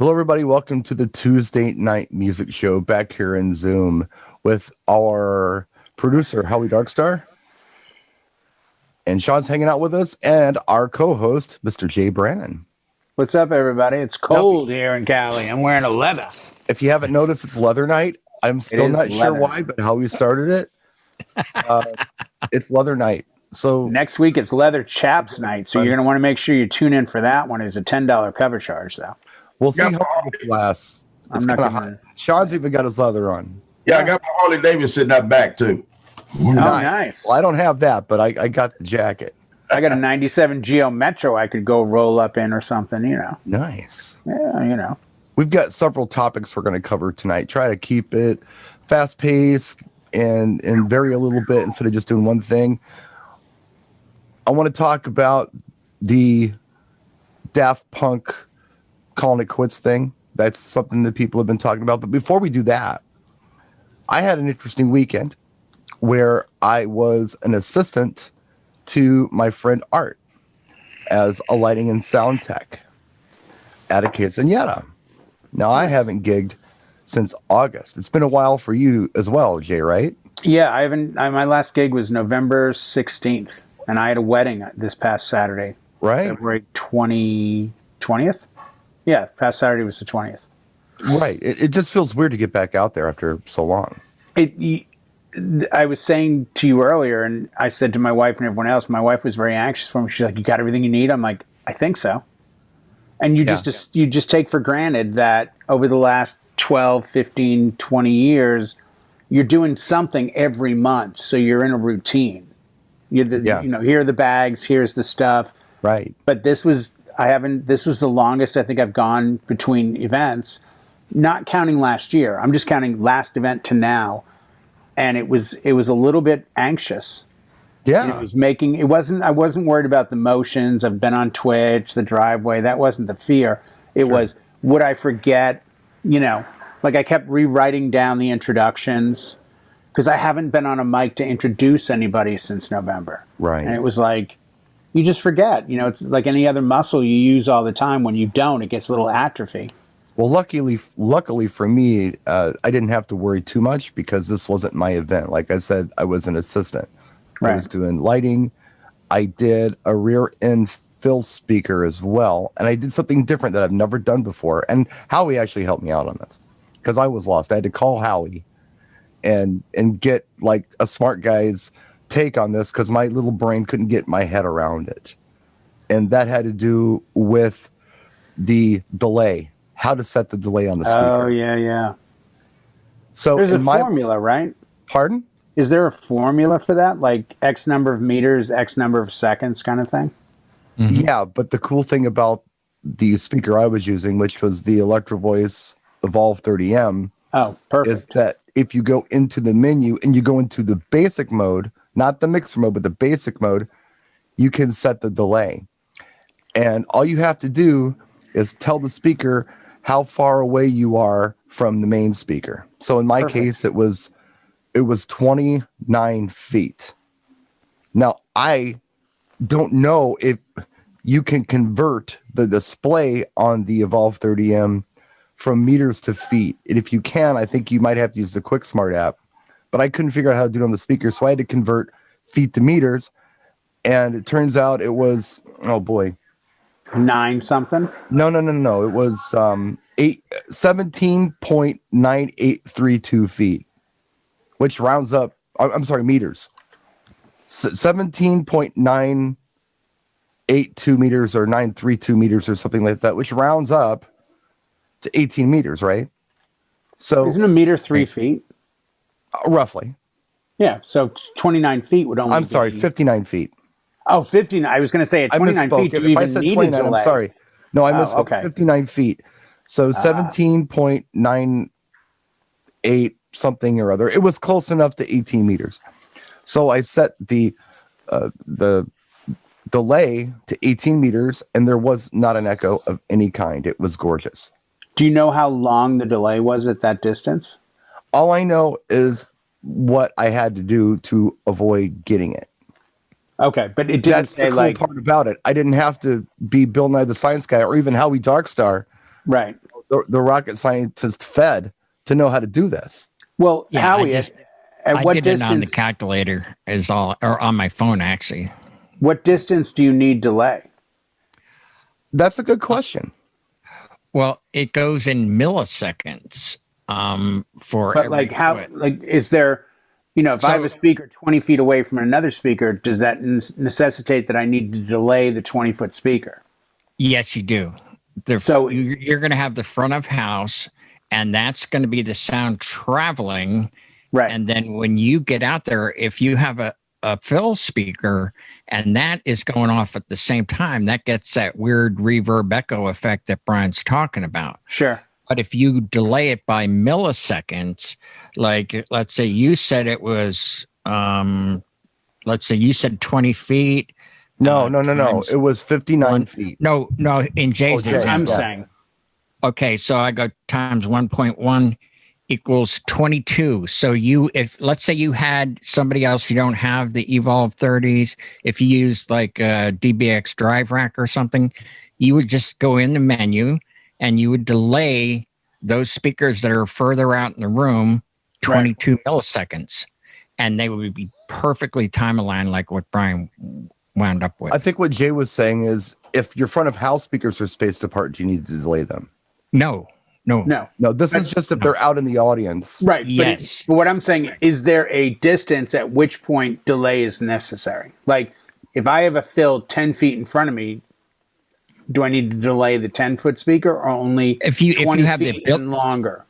Hello, everybody. Welcome to the Tuesday night music show back here in Zoom with our producer, Howie Darkstar. And Sean's hanging out with us, and our co-host, Mr. Jay Brannan. What's up, everybody? It's cold here in Cali. I'm wearing a leather. If you haven't noticed, it's leather night. I'm still not sure why, but Howie started it. It's leather night. So next week, it's leather chaps night. So you're going to want to make sure you tune in for that one. It's a $10 cover charge, though. We'll see how long it lasts. I'm not gonna... Sean's even got his leather on. Yeah, I got my Harley Davidson out back too. Oh, nice. Well, I don't have that, but I got the jacket. I got a 97 Geo Metro I could go roll up in or something, you know. Nice. Yeah, you know. We've got several topics we're going to cover tonight. Try to keep it fast-paced and vary a little bit instead of just doing one thing. I want to talk about the Daft Punk calling it quits thing. That's something that people have been talking about. But before we do that, I had an interesting weekend where I was an assistant to my friend Art as a lighting and sound tech at a quinceañera. Now, I haven't gigged since August. It's been a while for you as well, Jay, right? Yeah, I haven't. My last gig was November 16th, and I had a wedding this past Saturday. Right. February 20th? Yeah, past Saturday was the 20th. Right. It just feels weird to get back out there after so long. I was saying to you earlier, and I said to my wife and everyone else, my wife was very anxious for me. She's like, "You got everything you need?" I'm like, "I think so." And you just take for granted that over the last 12, 15, 20 years, you're doing something every month. So you're in a routine. You know, here are the bags, here's the stuff. Right. But this was the longest I think I've gone between events, not counting last year. I'm just counting last event to now. And it was a little bit anxious. Yeah. I wasn't worried about the motions. I've been on Twitch, the driveway. That wasn't the fear. It was, would I forget, you know, like I kept rewriting down the introductions because I haven't been on a mic to introduce anybody since November. Right. And it was like, you just forget, you know, it's like any other muscle you use all the time. When you don't, it gets a little atrophy. Well, luckily for me, I didn't have to worry too much because this wasn't my event. Like I said, I was an assistant. Right. I was doing lighting. I did a rear end fill speaker as well. And I did something different that I've never done before. And Howie actually helped me out on this because I was lost. I had to call Howie and get like a smart guy's take on this because my little brain couldn't get my head around it. And that had to do with the delay, how to set the delay on the speaker. Oh, yeah. So there's a formula, right? Pardon? Is there a formula for that? Like X number of meters, X number of seconds kind of thing? Mm-hmm. Yeah, but the cool thing about the speaker I was using, which was the Electro Voice Evolve 30M, is that if you go into the menu and you go into the basic mode, not the mixer mode, but the basic mode, you can set the delay. And all you have to do is tell the speaker how far away you are from the main speaker. So in my case, it was 29 feet. Now, I don't know if you can convert the display on the Evolve 30M from meters to feet. And if you can, I think you might have to use the Quick Smart app. But I couldn't figure out how to do it on the speaker, so I had to convert feet to meters. And it turns out it was, 9 something? No. It was 17.9832 feet, which rounds up. I'm sorry, meters. 17.982 meters or 932 meters or something like that, which rounds up to 18 meters, right? So isn't a meter 3 feet? Roughly. Yeah, so 29 feet would only. I'm sorry, 59 feet. Oh, 59. I was going to say at 29 feet, do you even need a delay? I'm sorry. No, I misspoke. Okay. 59 feet. So 17.98 something or other. It was close enough to 18 meters. So I set the delay to 18 meters, and there was not an echo of any kind. It was gorgeous. Do you know how long the delay was at that distance? All I know is what I had to do to avoid getting it. Okay, but it didn't That's say the cool like part about it. I didn't have to be Bill Nye the Science Guy or even Howie Darkstar, right, the rocket scientist fed to know how to do this. Well, Yeah, Howie, at I what did it on the distance? calculator or on my phone actually. What distance do you need delay? That's a good question. Well, it goes in milliseconds for But every like, how? foot. Like, is there? If I have So- a speaker 20 feet away from another speaker, does that necessitate that I need to delay the 20-foot speaker? Yes, you do. So- You're going to have the front of house, and that's going to be the sound traveling. Right. And then when you get out there, if you have a fill speaker and that is going off at the same time, that gets that weird reverb echo effect that Brian's talking about. Sure. But if you delay it by milliseconds, like let's say you said it was, let's say you said 20 feet. No. times It was 59 feet. No, in Jay's Jay, example. I'm Yeah. saying. Okay, so I got times 1.1 equals 22. So if let's say you had somebody else, you don't have the Evolve 30s, if you used like a DBX Drive Rack or something, you would just go in the menu and you would delay those speakers that are further out in the room 22 milliseconds, and they would be perfectly time aligned like what Brian wound up with. I think what Jay was saying is if your front of house speakers are spaced apart, you need to delay them. No. No, this is just if they're out in the audience. Right. Yes. But what I'm saying, is there a distance at which point delay is necessary? Like, if I have a fill 10 feet in front of me, do I need to delay the 10-foot speaker or only If you 20 have feet the and longer?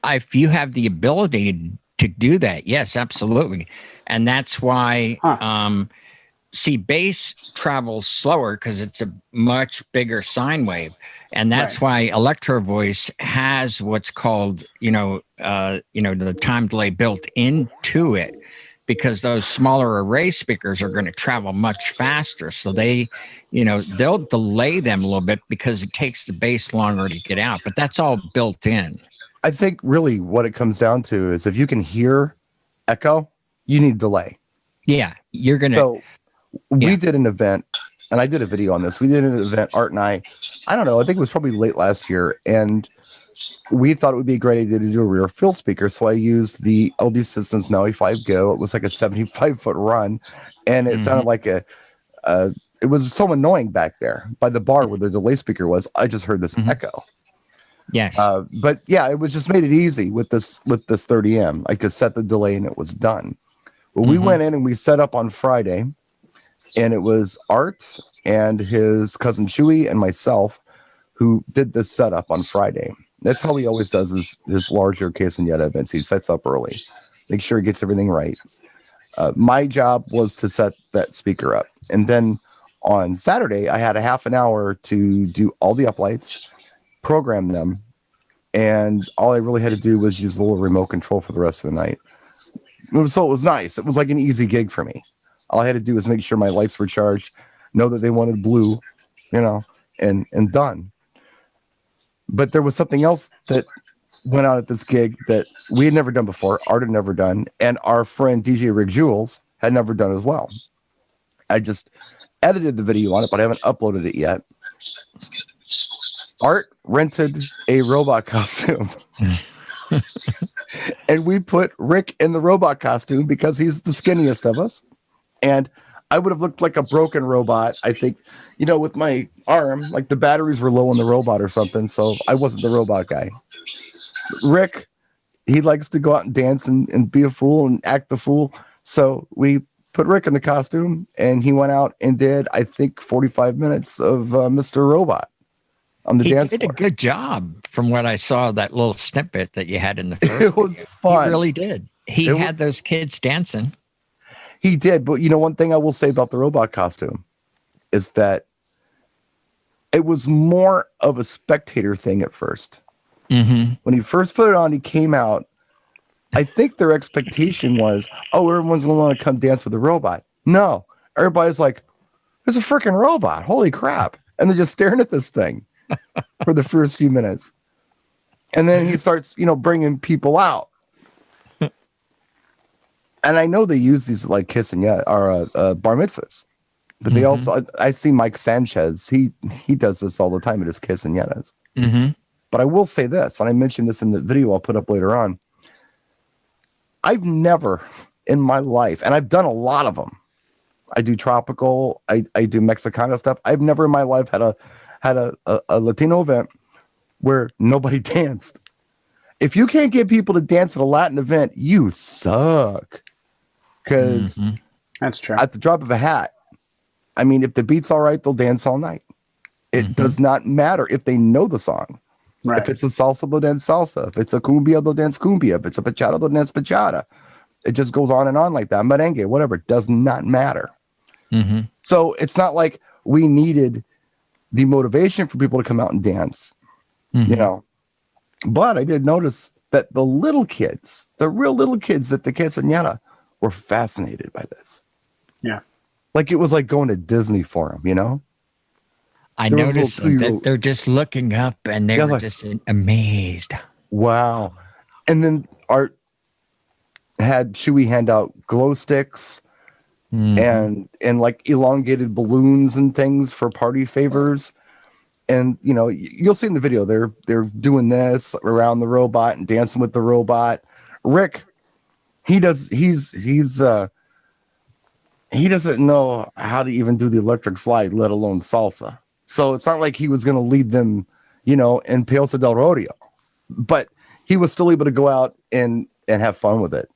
If you have the ability to do that, yes, absolutely. And that's why see, bass travels slower because it's a much bigger sine wave, and that's why Electro Voice has what's called the time delay built into it, because those smaller array speakers are going to travel much faster. So they'll delay them a little bit because it takes the bass longer to get out, but that's all built in. I think really what it comes down to is if you can hear echo, you need delay. Yeah, you're going to. So we did an event, and I did a video on this. We did an event, Art and I don't know, I think it was probably late last year, and we thought it would be a great idea to do a rear fill speaker. So I used the LD Systems Maui 5 Go. It was like a 75-foot run, and it sounded like it was so annoying back there by the bar where the delay speaker was. I just heard this echo. Yes. But yeah, it was just made it easy with this 30M. I could set the delay and it was done. Well, we went in and we set up on Friday, and it was Art and his cousin Chewy and myself who did this setup on Friday. That's how he always does his larger quinceañera events. He sets up early, make sure he gets everything right. My job was to set that speaker up. And then on Saturday, I had a half an hour to do all the uplights, program them, and all I really had to do was use a little remote control for the rest of the night. So it was nice. It was like an easy gig for me. All I had to do was make sure my lights were charged, know that they wanted blue, and done. But there was something else that went out at this gig that we had never done before, Art had never done, and our friend DJ Rick Jules had never done as well. I just edited the video on it, but I haven't uploaded it yet. Art rented a robot costume. And we put Rick in the robot costume because he's the skinniest of us. And I would have looked like a broken robot, I think, with my arm, like the batteries were low on the robot or something. So I wasn't the robot guy. Rick, he likes to go out and dance and be a fool and act the fool. So we put Rick in the costume, and he went out and did, I think, 45 minutes of Mr. Robot on the dance floor. He did a good job from what I saw, that little snippet that you had in the first It was video. fun. He really did. He had those kids dancing. He did, but one thing I will say about the robot costume is that it was more of a spectator thing at first. Mm-hmm. When he first put it on, he came out. I think their expectation was, everyone's going to want to come dance with the robot. No, everybody's like, there's a freaking robot. Holy crap. And they're just staring at this thing for the first few minutes. And then he starts, bringing people out. And I know they use these like quinceañera or bar mitzvahs, but they also, I see Mike Sanchez. He does this all the time at his quinceañeras. Mm-hmm. But I will say this, and I mentioned this in the video I'll put up later on. I've never in my life, and I've done a lot of them. I do tropical, I do Mexicana stuff. I've never in my life had a Latino event where nobody danced. If you can't get people to dance at a Latin event, you suck. Because that's true. At the drop of a hat, I mean, if the beat's all right, they'll dance all night. It does not matter if they know the song. Right. If it's a salsa, they'll dance salsa. If it's a cumbia, they'll dance cumbia. If it's a bachata, they'll dance bachata. It just goes on and on like that. Merengue, whatever. It does not matter. So it's not like we needed the motivation for people to come out and dance, you know. But I did notice that the little kids, the real little kids at the quinceañera, were fascinated by this. Yeah. Like it was like going to Disney for them, you know? I noticed that they're just looking up and they were like, just amazed. Wow. And then Art had Chewy hand out glow sticks and like elongated balloons and things for party favors. And you know, you'll see in the video they're doing this around the robot and dancing with the robot. Rick, he doesn't know how to even do the electric slide, let alone salsa. So it's not like he was going to lead them, you know, in Paosa del Rodeo, but he was still able to go out and have fun with it.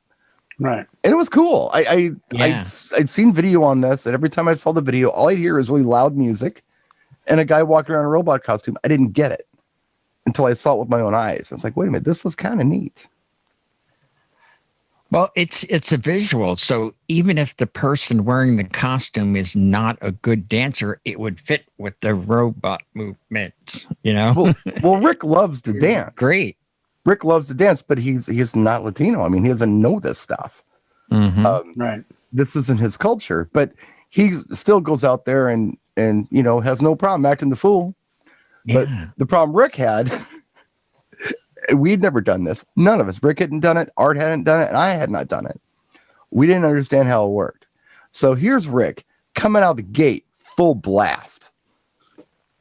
Right. And it was cool. I'd seen video on this, and every time I saw the video, all I'd hear is really loud music and a guy walking around in a robot costume. I didn't get it until I saw it with my own eyes. I was like, wait a minute, this is kind of neat. Well, it's a visual. So even if the person wearing the costume is not a good dancer, it would fit with the robot movement, you know? Well, Rick loves to dance. Great. Rick loves to dance, but he's not Latino. I mean, he doesn't know this stuff. Right. This isn't his culture, but he still goes out there and you know, has no problem acting the fool. But the problem Rick had, we'd never done this. None of us. Rick hadn't done it. Art hadn't done it. And I had not done it. We didn't understand how it worked. So here's Rick coming out the gate, full blast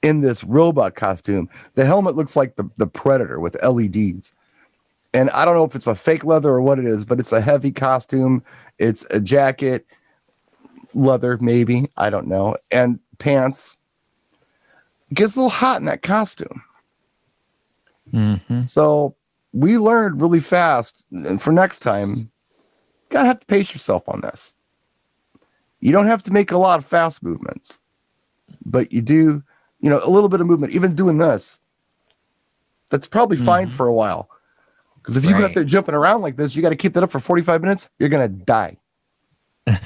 in this robot costume. The helmet looks like the Predator with LEDs. And I don't know if it's a fake leather or what it is, but it's a heavy costume. It's a jacket, leather, maybe. I don't know. And pants. It gets a little hot in that costume. So we learned really fast, and for next time, you gotta have to pace yourself on this. You don't have to make a lot of fast movements, but you do, you know, a little bit of movement. Even doing this, that's probably fine for a while. Because if you go out there jumping around like this, you got to keep that up for 45 minutes. You're gonna die. It's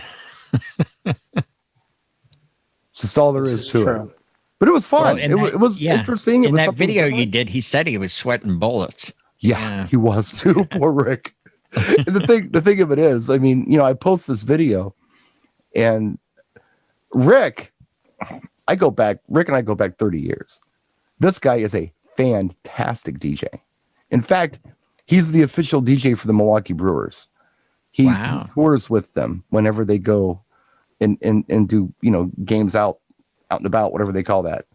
just all there is to it. But it was fun. Well, it was interesting. In that video you did, he said he was sweating bullets. Yeah, he was too. Poor Rick. And the thing of it is, I mean, you know, I post this video, and Rick and I go back 30 years. This guy is a fantastic DJ. In fact, he's the official DJ for the Milwaukee Brewers. He tours with them whenever they go and do, you know, games out and about, whatever they call that,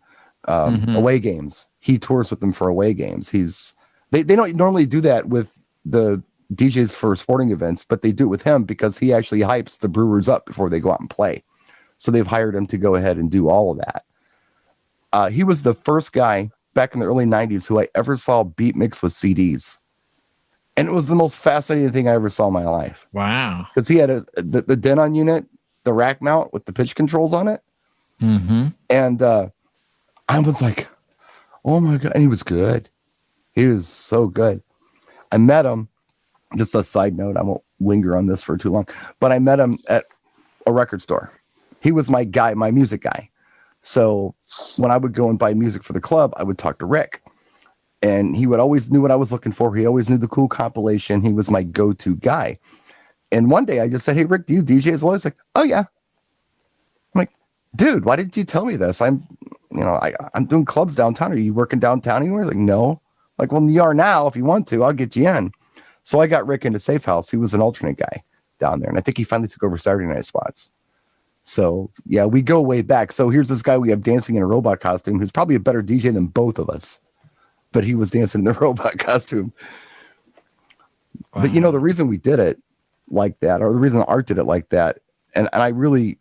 away games. He tours with them for away games. They don't normally do that with the DJs for sporting events, but they do it with him because he actually hypes the Brewers up before they go out and play. So they've hired him to go ahead and do all of that. He was the first guy back in the early 90s who I ever saw beat mix with CDs. And it was the most fascinating thing I ever saw in my life. Wow. Because he had the Denon unit, the rack mount with the pitch controls on it. And I was like, oh my God. And he was good. He was so good. I met him, just a side note, I won't linger on this for too long, but I met him at a record store. He was my guy, my music guy. So when I would go and buy music for the club, I would talk to Rick. And he would always knew what I was looking for. He always knew the cool compilation. He was my go-to guy. And one day I just said, hey, Rick, do you DJ as well? He's like, oh, yeah. I'm like, dude, why didn't you tell me this? I'm doing clubs downtown. Are you working downtown anywhere? Like, no. Like, well, you are now. If you want to, I'll get you in. So I got Rick into Safe House. He was an alternate guy down there. And I think he finally took over Saturday night spots. So, yeah, we go way back. So here's this guy we have dancing in a robot costume who's probably a better DJ than both of us. but he was dancing in the robot costume. Wow. But the reason we did it like that, or the reason Art did it like that, and I really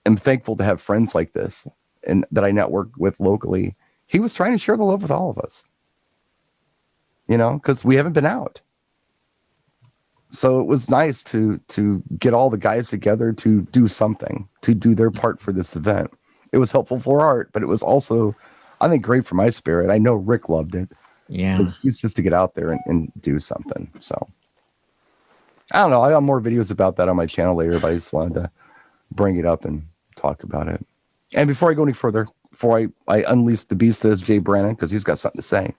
am thankful to have friends like this and that I network with locally. He was trying to share the love with all of us, because we haven't been out. So it was nice to get all the guys together to do something, to do their part for this event. It was helpful for Art, but it was also, I think, great for my spirit. I know Rick loved it. Yeah. It's just to get out there and do something. So I don't know. I got more videos about that on my channel later, but I just wanted to bring it up and talk about it. And before I go any further, before I unleash the beast that is Jay Brannan, because he's got something to say.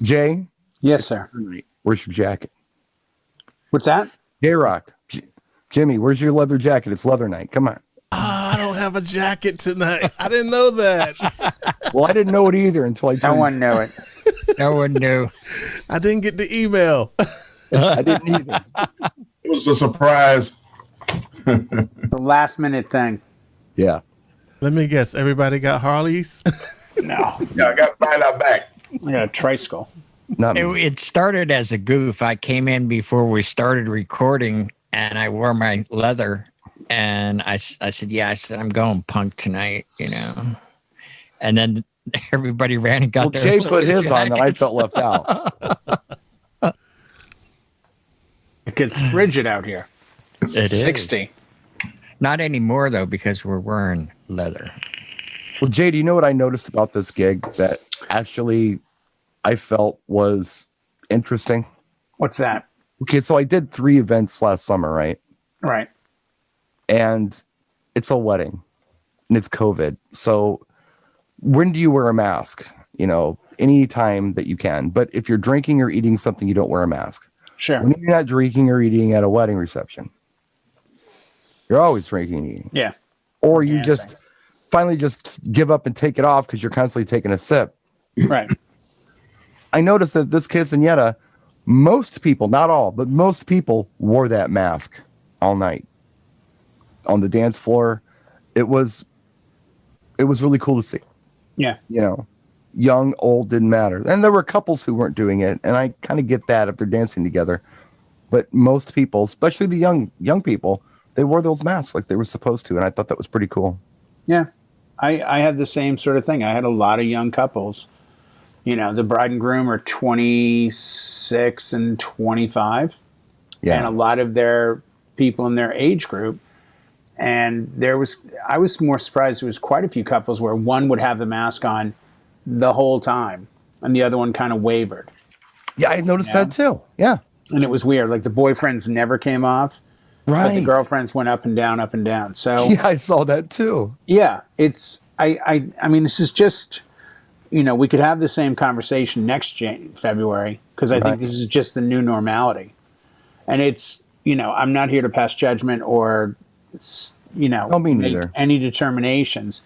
Jay? Yes, sir. Where's your jacket? What's that? J-Rock. Jimmy, where's your leather jacket? It's leather night. Come on. I don't have a jacket tonight. I didn't know that. Well, I didn't know it either until I told No you. one knew it. No one knew. I didn't get the email. I didn't either. It was a surprise. The last minute thing. Yeah. Let me guess. Everybody got Harleys? No. Yeah, I got to find out back. I got a tricycle. Not me. It started as a goof. I came in before we started recording, and I wore my leather. And I said, yeah, I'm going punk tonight, And then everybody ran and got Well, their Jay put his on, and I jackets. felt left out. It gets frigid out here. It is. 60. Not anymore, though, because we're wearing leather. Well, Jay, do you know what I noticed about this gig that actually I felt was interesting? What's that? Okay, so I did 3 events last summer, right? Right. And it's a wedding, and it's COVID. So when do you wear a mask? Any time that you can. But if you're drinking or eating something, you don't wear a mask. Sure. When you're not drinking or eating at a wedding reception, you're always drinking and eating. Yeah. Or you Dancing. just finally just give up and take it off because you're constantly taking a sip. Right. I noticed that this quinceañera, most people, not all, but most people wore that mask all night on the dance floor. It was really cool to see. Yeah. Young, old, didn't matter. And there were couples who weren't doing it, and I kind of get that if they're dancing together. But most people, especially the young people, they wore those masks like they were supposed to, and I thought that was pretty cool. Yeah. I had the same sort of thing. I had a lot of young couples. The bride and groom are 26 and 25. Yeah. And a lot of their people in their age group. And I was more surprised. There was quite a few couples where one would have the mask on the whole time and the other one kind of wavered. Yeah, I noticed that too. Yeah. And it was weird. Like the boyfriends never came off. Right. But the girlfriends went up and down, up and down. So Yeah, I saw that too. yeah, I mean, this is just, we could have the same conversation next February, because I think this is just the new normality. And it's, I'm not here to pass judgment or, me make neither. any determinations.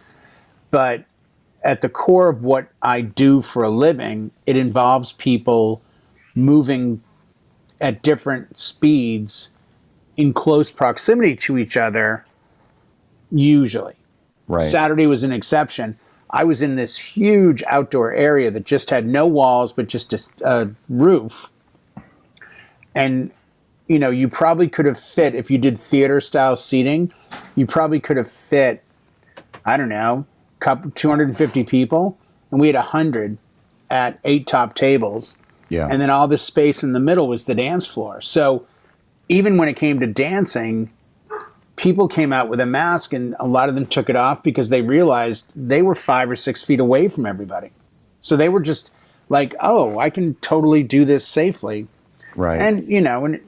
But at the core of what I do for a living, it involves people moving at different speeds in close proximity to each other, usually. Right. Saturday was an exception. I was in this huge outdoor area that just had no walls, but just a roof. And, you probably could have fit, if you did theater style seating, you probably could have fit, I don't know, 250 people. And we had 100 at 8 top tables. Yeah. And then all this space in the middle was the dance floor. So even when it came to dancing, people came out with a mask, and a lot of them took it off because they realized they were 5 or 6 feet away from everybody. So they were just like, oh, I can totally do this safely. Right. And, and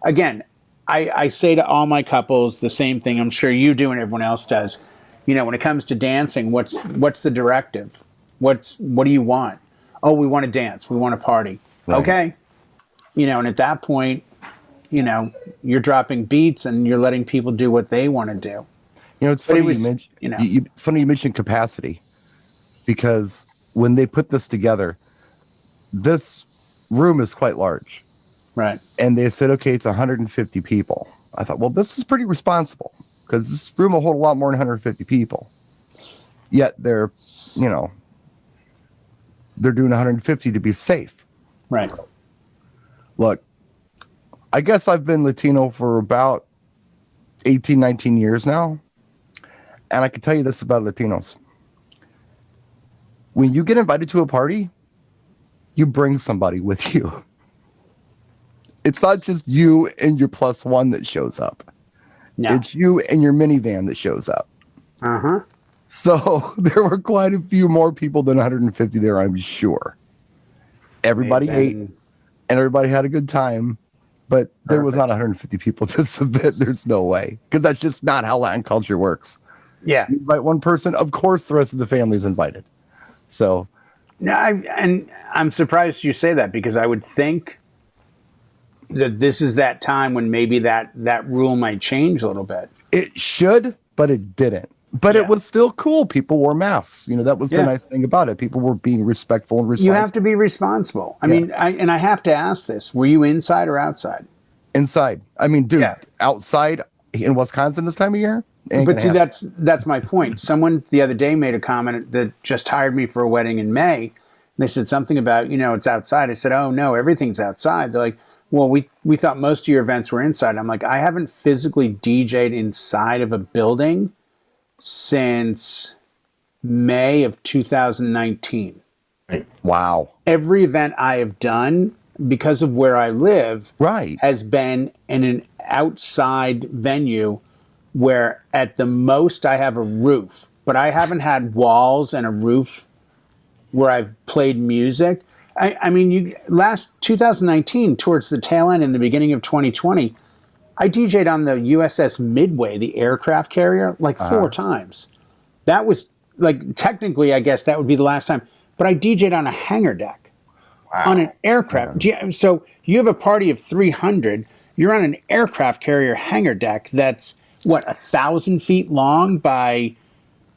again, I say to all my couples the same thing I'm sure you do and everyone else does. When it comes to dancing, what's the directive? What do you want? Oh, we want to dance. We want to party. Right. Okay. And at that point, you're dropping beats and you're letting people do what they want to do. It's funny it was, funny you mentioned capacity, because when they put this together, this room is quite large. Right. And they said, okay, it's 150 people. I thought, well, this is pretty responsible, because this room will hold a lot more than 150 people. Yet they're, they're doing 150 to be safe. Right. Look, I guess I've been Latino for about 18, 19 years now. And I can tell you this about Latinos. When you get invited to a party, you bring somebody with you. It's not just you and your +1 that shows up. No. It's you and your minivan that shows up. Uh-huh. So there were quite a few more people than 150 there, I'm sure. Everybody ate and everybody had a good time, but there was not 150 people at this event. There's no way, because that's just not how Latin culture works. Yeah. You invite one person, of course the rest of the family is invited. So, no, and I'm surprised you say that, because I would think that this is that time when maybe that rule might change a little bit. It should, but it didn't. But it was still cool. People wore masks. You know, that was the nice thing about it. People were being respectful and responsible. You have to be responsible. I mean, I have to ask this. Were you inside or outside? Inside. I mean, dude, outside in Wisconsin this time of year? But see, that's my point. Someone the other day made a comment that just hired me for a wedding in May. And they said something about, it's outside. I said, oh, no, everything's outside. They're like, well, we thought most of your events were inside. I'm like, I haven't physically DJ'd inside of a building since May of 2019. Wow. Every event I have done, because of where I live, has been in an outside venue where at the most I have a roof, but I haven't had walls and a roof where I've played music. I mean, last 2019, towards the tail end in the beginning of 2020, I DJ'd on the USS Midway, the aircraft carrier, like 4 times. That was, like, technically, I guess that would be the last time. But I DJ'd on a hangar deck on an aircraft. Yeah. So you have a party of 300. You're on an aircraft carrier hangar deck that's, 1,000 feet long by,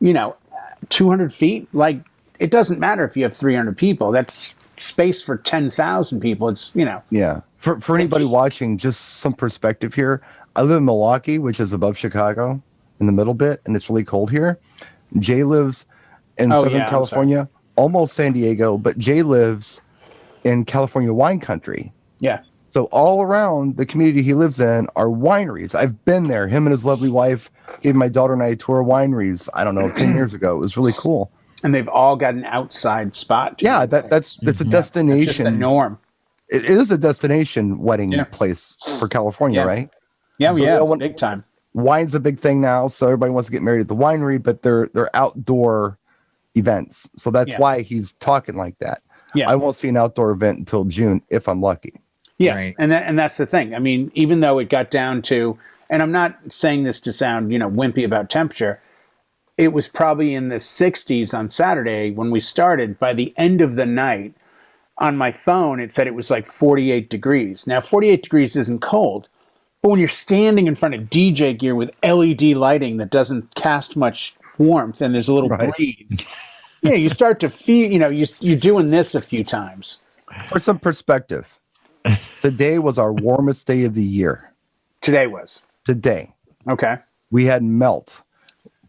200 feet? Like, it doesn't matter if you have 300 people. That's space for 10,000 people. It's, Yeah. For anybody watching, just some perspective here. I live in Milwaukee, which is above Chicago in the middle bit, and it's really cold here. Jay lives in Southern California, almost San Diego, but Jay lives in California wine country. Yeah. So all around the community he lives in are wineries. I've been there. Him and his lovely wife gave my daughter and I a tour of wineries, I don't know, 10 years ago. It was really cool. And they've all got an outside spot. Yeah, that's a destination. That's just the norm. It is a destination wedding place for California, right? Yeah, big time. Wine's a big thing now, so everybody wants to get married at the winery, but they're outdoor events. So that's why he's talking like that. Yeah. I won't see an outdoor event until June if I'm lucky. Yeah, right. And that's the thing. I mean, even though it got down to, and I'm not saying this to sound, wimpy about temperature, it was probably in the 60s on Saturday when we started. By the end of the night, on my phone, it said it was like 48 degrees. Now, 48 degrees isn't cold, but when you're standing in front of DJ gear with LED lighting that doesn't cast much warmth and there's a little breeze, you start to feel, you're doing this a few times. For some perspective, today was our warmest day of the year. Today was? Today. Okay. We had melt.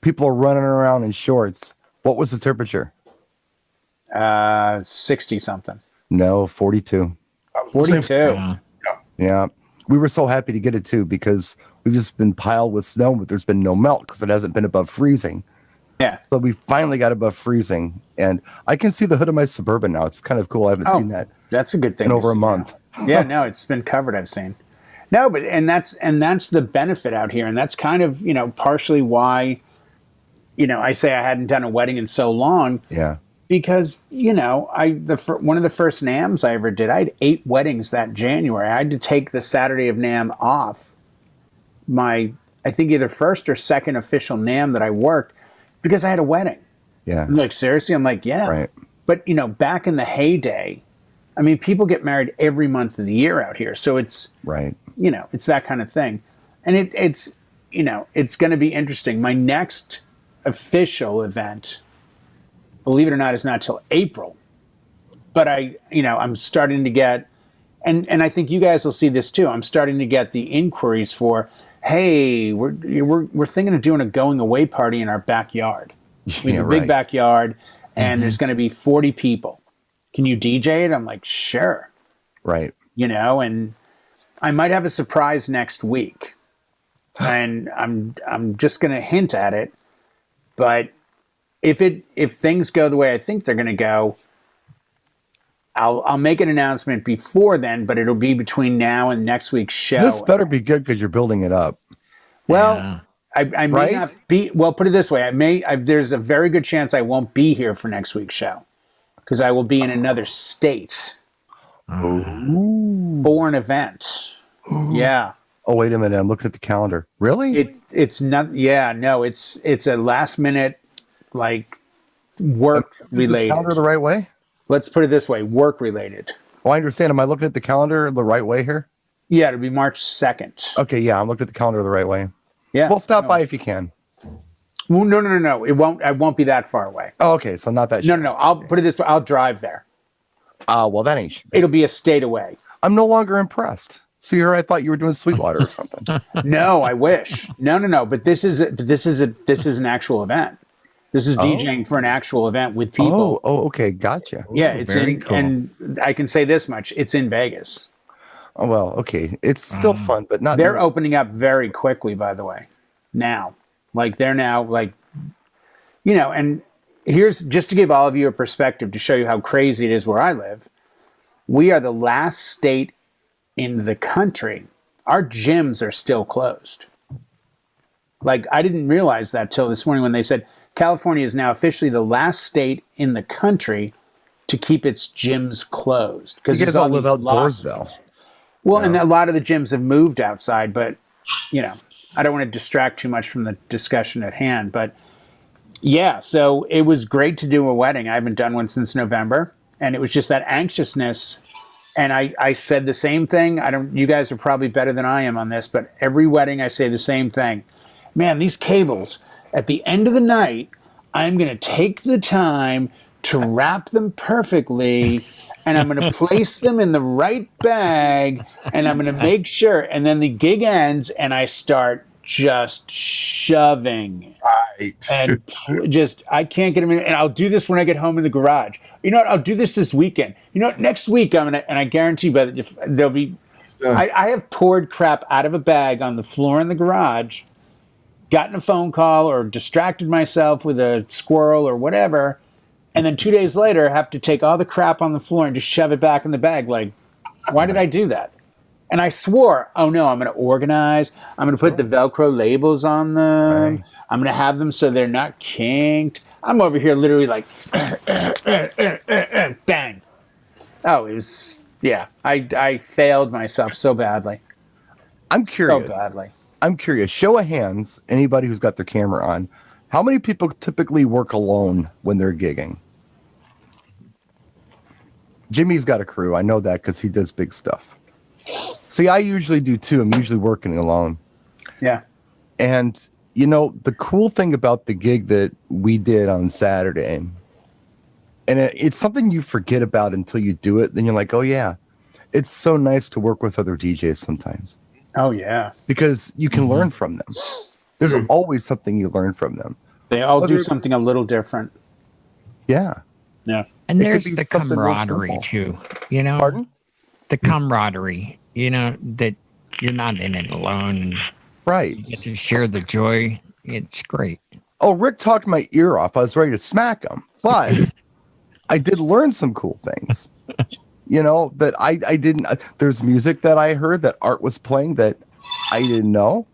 People are running around in shorts. What was the temperature? 60 something. No, 42. 42. Yeah. We were so happy to get it too, because we've just been piled with snow, but there's been no melt because it hasn't been above freezing. Yeah. So we finally got above freezing, and I can see the hood of my Suburban now. It's kind of cool. I haven't seen that. That's a good thing. In over a month. Yeah, no, it's been covered. I've seen. No, but and that's the benefit out here, and that's kind of partially why I say I hadn't done a wedding in so long. Yeah. Because one of the first NAMs I ever did, I had 8 weddings that January. I had to take the Saturday of NAM off. I think either first or second official NAM that I worked, because I had a wedding. Yeah. I'm like, seriously? I'm like, yeah. Right. But back in the heyday, I mean, people get married every month of the year out here, so it's right. It's that kind of thing, and it's going to be interesting. My next official event, believe it or not, is not till April. But I'm starting to get, and I think you guys will see this too. I'm starting to get the inquiries for, hey, we're thinking of doing a going away party in our backyard. We have a big backyard, and there's going to be 40 people. Can you DJ it? I'm like, sure. Right. And I might have a surprise next week. And I'm just going to hint at it. But if things go the way I think they're going to go, I'll make an announcement before then, but it'll be between now and next week's show. This better be good because you're building it up. Well, Yeah. I may not be. Well, put it this way: there's a very good chance I won't be here for next week's show because I will be in another state for an event. Yeah. Oh, wait a minute. I'm looking at the calendar. Really? It's not. Yeah. No. It's a last minute like work related. Calendar the right way? Let's put it this way: work related. Oh, I understand. Am I looking at the calendar the right way here? Yeah, it'll be March 2nd. Okay, yeah, I'm looking at the calendar the right way. Yeah. Well, stop by if you can. Well, no. It won't. I won't be that far away. Oh, okay, so not that. No. I'll put it this way: I'll drive there. Well, that ain't. It'll be a state away. I'm no longer impressed. See here, I thought you were doing Sweetwater or something. No, I wish. No. But this is an actual event. This is DJing for an actual event with people. Oh, okay, gotcha. Yeah, it's very in, cool. and I can say this much: it's in Vegas. Oh well, okay. It's still fun, but not. They're opening up very quickly, by the way. Now, they're now and here's just to give all of you a perspective to show you how crazy it is where I live. We are the last state in the country. Our gyms are still closed. I didn't realize that till this morning when they said California is now officially the last state in the country to keep its gyms closed because you guys all live outdoors, though. Well, and a lot of the gyms have moved outside, but I don't want to distract too much from the discussion at hand. But yeah, so it was great to do a wedding. I haven't done one since November, and it was just that anxiousness. And I said the same thing. You guys are probably better than I am on this, but every wedding I say the same thing. Man, these cables, at the end of the night, I'm going to take the time to wrap them perfectly, and I'm going to place them in the right bag, and I'm going to make sure. And then the gig ends, and I start just shoving. Right. And I can't get them in. And I'll do this when I get home in the garage. You know what? I'll do this weekend. You know what? Next week, and I guarantee you, there'll be. I have poured crap out of a bag on the floor in the garage, gotten a phone call or distracted myself with a squirrel or whatever, and then 2 days later have to take all the crap on the floor and just shove it back in the bag. Why did I do that? And I swore, oh no, I'm going to organize. I'm going to put the Velcro labels on them. Right. I'm going to have them so they're not kinked. I'm over here literally bang. Oh, it was, yeah. I failed myself so badly. I'm curious. So badly. I'm curious. Show of hands, anybody who's got their camera on, how many people typically work alone when they're gigging? Jimmy's got a crew. I know that because he does big stuff. See, I usually do too. I'm usually working alone. Yeah. And, the cool thing about the gig that we did on Saturday, and it's something you forget about until you do it. Then you're like, oh, yeah, it's so nice to work with other DJs sometimes. Oh, yeah. Because you can learn from them. There's always something you learn from them. They all do something a little different. Yeah. Yeah. And there's the camaraderie too, Pardon? The camaraderie, that you're not in it alone. Right. You get to share the joy. It's great. Oh, Rick talked my ear off. I was ready to smack him. But I did learn some cool things. That I didn't. There's music that I heard that Art was playing that I didn't know.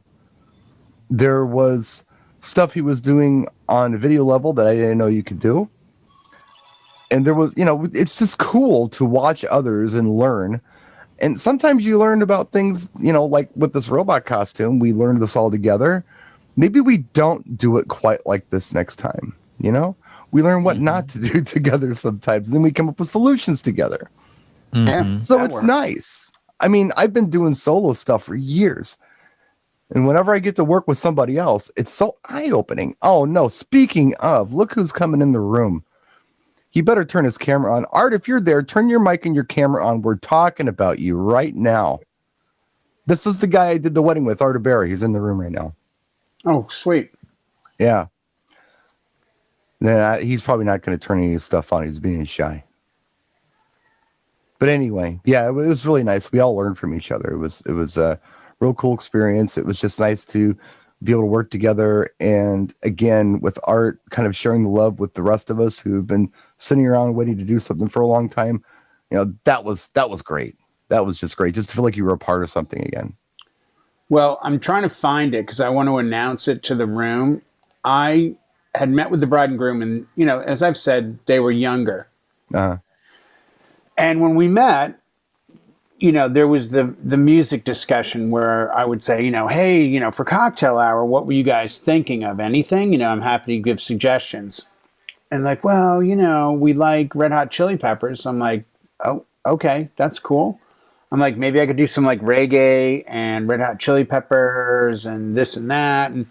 There was stuff he was doing on a video level that I didn't know you could do. And there was, it's just cool to watch others and learn. And sometimes you learn about things, like with this robot costume, we learned this all together. Maybe we don't do it quite like this next time. We learn what not to do together sometimes. And then we come up with solutions together. Yeah, so it's nice. I mean, I've been doing solo stuff for years. And whenever I get to work with somebody else, it's so eye-opening. Oh, no. Speaking of, look who's coming in the room. He better turn his camera on. Art, if you're there, turn your mic and your camera on. We're talking about you right now. This is the guy I did the wedding with, Art Barry. He's in the room right now. Oh, sweet. Yeah. He's probably not going to turn any of his stuff on. He's being shy. But anyway, yeah, it was really nice. We all learned from each other. It was a real cool experience. It was just nice to be able to work together, and again with Art kind of sharing the love with the rest of us who've been sitting around waiting to do something for a long time. That was great. That was just great, just to feel like you were a part of something again. Well, I'm trying to find it because I want to announce it to the room. I had met with the bride and groom, and as I've said, they were younger. Uh-huh. And when we met, there was the music discussion where I would say, hey, for cocktail hour, what were you guys thinking of? Anything? I'm happy to give suggestions. And like, well, we like Red Hot Chili Peppers. I'm like, oh, okay, that's cool. I'm like, maybe I could do some like reggae and Red Hot Chili Peppers and this and that, and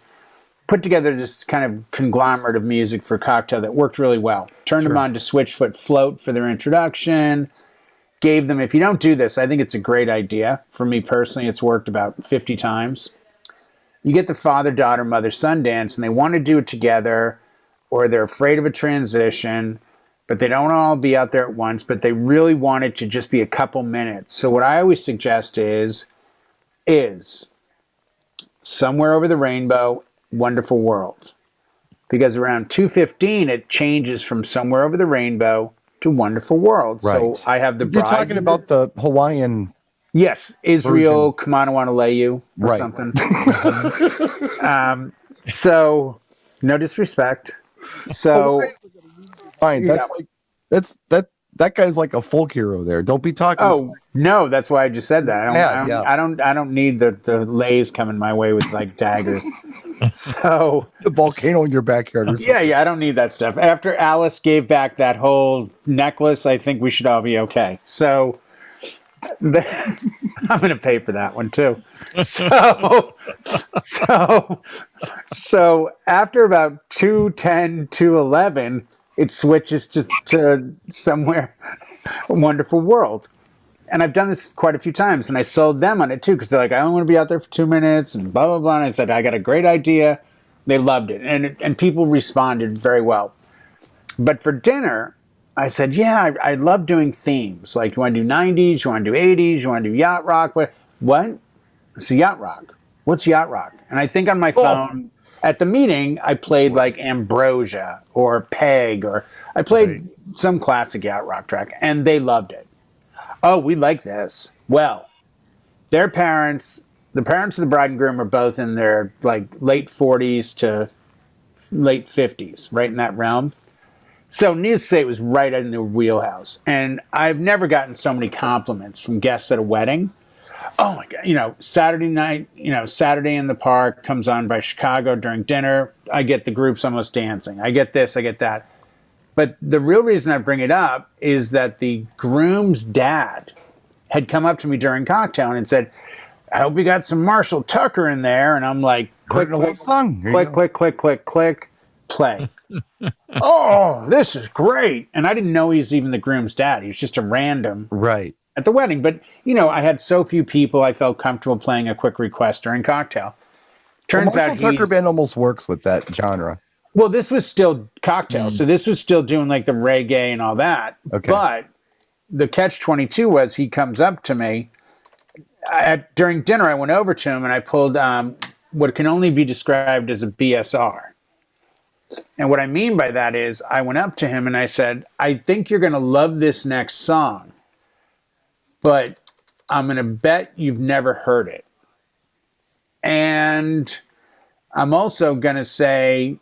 put together this kind of conglomerate of music for cocktail that worked really well. Turned them on to Switchfoot Float for their introduction. Gave them, if you don't do this, I think it's a great idea. For me personally, it's worked about 50 times. You get the father, daughter, mother, son dance, and they want to do it together, or they're afraid of a transition, but they don't all be out there at once, but they really want it to just be a couple minutes. So what I always suggest is Somewhere Over the Rainbow, Wonderful World. Because around 2:15, it changes from Somewhere Over the Rainbow to Wonderful World. Right. So I have the bride. You're talking about the Hawaiian. Yes, Israel, Kamanawanaleu, or something. So, no disrespect. So, fine. That guy's like a folk hero there. Don't be talking. Oh no, that's why I just said that. I don't need the lays coming my way with like daggers. So the volcano in your backyard. Or something. Yeah, I don't need that stuff. After Alice gave back that whole necklace, I think we should all be okay. So I'm going to pay for that one too. So after about 2:10, 2:11, it switches to Somewhere Wonderful World. And I've done this quite a few times, and I sold them on it too, because they're like, I don't want to be out there for 2 minutes, and blah, blah, blah. And I said, I got a great idea. They loved it, and people responded very well. But for dinner, I said, yeah, I love doing themes. Like, you want to do 90s, you want to do 80s, you want to do yacht rock. What? It's yacht rock. What's yacht rock? And I think on my phone, at the meeting, I played like Ambrosia or Peg, or I played some classic yacht rock track, and they loved it. Oh, we like this. Well, their parents, the parents of the bride and groom, are both in their like late 40s to late 50s, right in that realm. So needless to say, it was right in their wheelhouse. And I've never gotten so many compliments from guests at a wedding. Oh my God, Saturday night, Saturday in the Park comes on by Chicago during dinner. I get the groups almost dancing. I get this, I get that. But the real reason I bring it up is that the groom's dad had come up to me during cocktail and said, I hope you got some Marshall Tucker in there. And I'm like, click, click, click, play. Oh, this is great. And I didn't know he was even the groom's dad. He was just a random at the wedding. But, I had so few people, I felt comfortable playing a quick request during cocktail. Turns out Marshall Tucker band almost works with that genre. Well, this was still cocktail, so this was still doing like the reggae and all that. Okay. But the catch-22 was he comes up to me. During dinner, I went over to him and I pulled what can only be described as a BSR. And what I mean by that is I went up to him and I said, I think you're going to love this next song, but I'm going to bet you've never heard it. And I'm also going to say,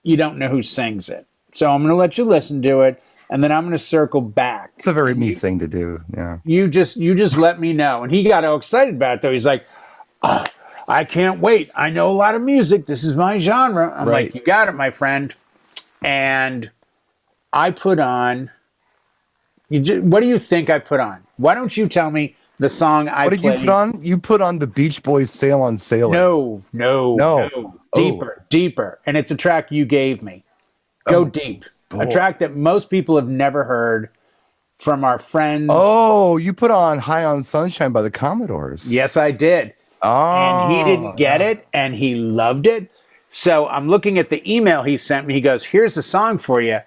you don't know who sings it. So I'm going to let you listen to it, and then I'm going to circle back. It's a very me thing to do. Yeah. You just let me know. And he got all excited about it, though. He's like, oh, I can't wait. I know a lot of music. This is my genre. I'm like, you got it, my friend. And I put on, what do you think I put on? Why don't you tell me the song I played? What did you put on? You put on the Beach Boys' Sail on Sailor. No. Deeper. And it's a track you gave me. Go Deep. A track that most people have never heard from our friends. Oh, you put on High on Sunshine by the Commodores. Yes, I did. Oh. And he didn't get it, and he loved it. So I'm looking at the email he sent me. He goes, here's a song for you.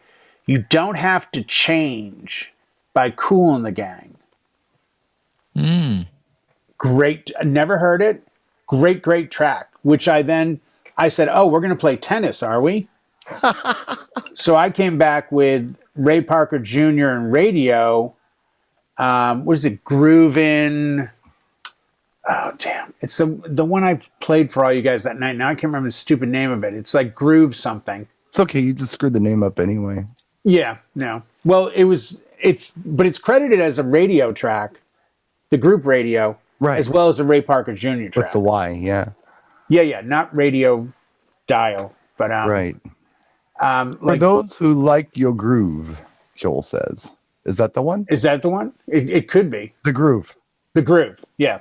You Don't Have to Change by Kool and the Gang. Great. Never heard it. Great track. Which I said, oh, we're going to play tennis, are we? So I came back with Ray Parker Jr. and Radio. What is it? Groovin'. Oh, damn. It's the one I played for all you guys that night. Now I can't remember the stupid name of it. It's like Groove something. It's okay. You just screwed the name up anyway. Yeah, no. Well, but it's credited as a radio track, the group Radio, right, as well as a Ray Parker Jr. track. With the Y, yeah. Yeah, not Radio Dial, but right. For like, those who like your groove, Joel says, is that the one? Is that the one? It could be the groove. The groove, yeah.